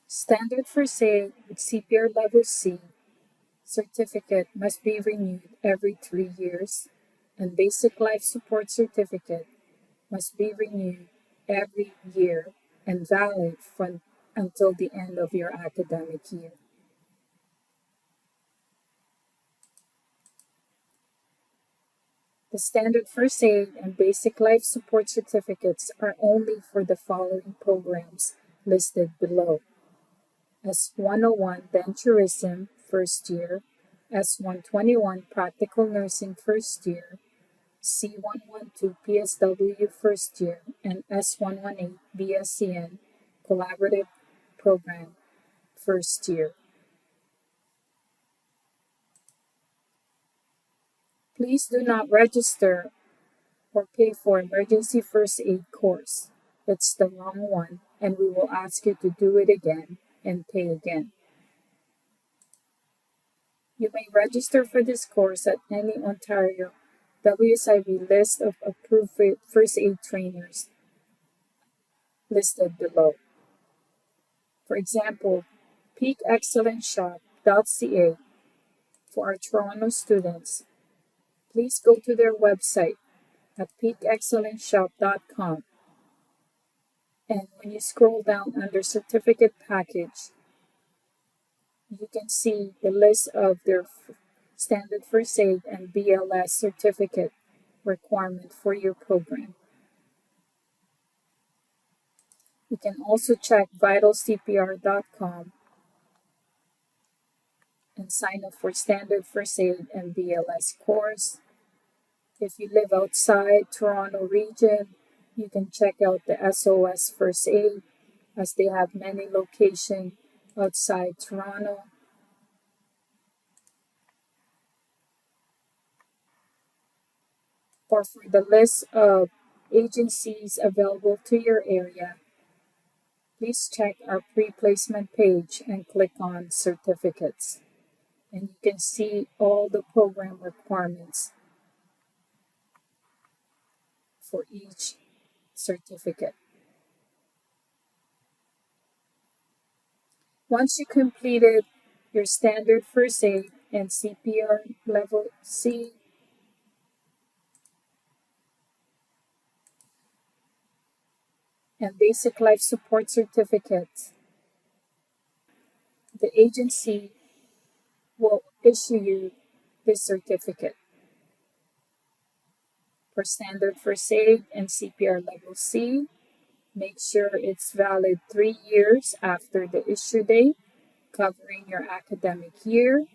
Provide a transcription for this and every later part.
Standard First Aid with CPR Level C certificate must be renewed every 3 years, and Basic Life Support certificate must be renewed every year and valid until the end of your academic year. The Standard First Aid and Basic Life Support certificates are only for the following programs listed below: S101 Denturism first year, S121 Practical Nursing first year, C112 PSW first year, and S118 BScN Collaborative Program first year. Please do not register or pay for emergency first aid course. It's the wrong one, and we will ask you to do it again and pay again. You may register for this course at any Ontario WSIB list of approved first aid trainers listed below. For example, peakexcellenceshop.ca for our Toronto students. Please go to their website at peakexcellenceshop.com, and when you scroll down under certificate package, you can see the list of their standard first aid and BLS certificate requirement for your program. You can also check vitalcpr.com and sign up for standard first aid and BLS course. If you live outside Toronto region, you can check out the SOS First Aid, as they have many locations outside Toronto. Or for the list of agencies available to your area, please check our pre-placement page and click on certificates. And you can see all the program requirements for each certificate. Once you completed your standard first aid and CPR level C, and basic life support certificates, the agency will issue you this certificate. For standard first aid and CPR level C, make sure it's valid 3 years after the issue date, covering your academic year.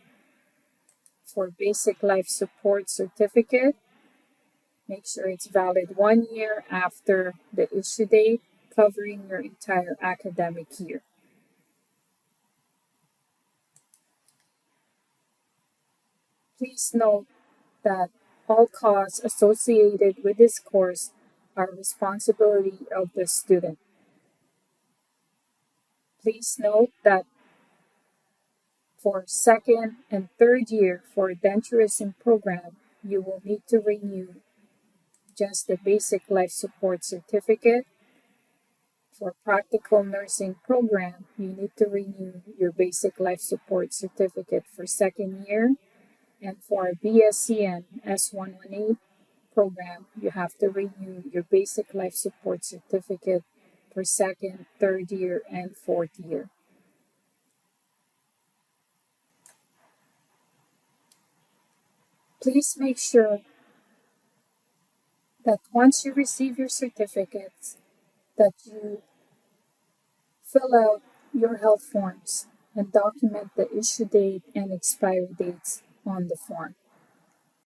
For basic life support certificate, make sure it's valid 1 year after the issue date, covering your entire academic year. Please note that all costs associated with this course are responsibility of the student. Please note that for second and third year for denturism program, you will need to renew just the basic life support certificate. For practical nursing program, you need to renew your basic life support certificate for second year. And for a BScN S118 program, you have to renew your basic life support certificate for second, third year, and fourth year. Please make sure that once you receive your certificates, that you fill out your health forms and document the issue date and expiry dates on the form.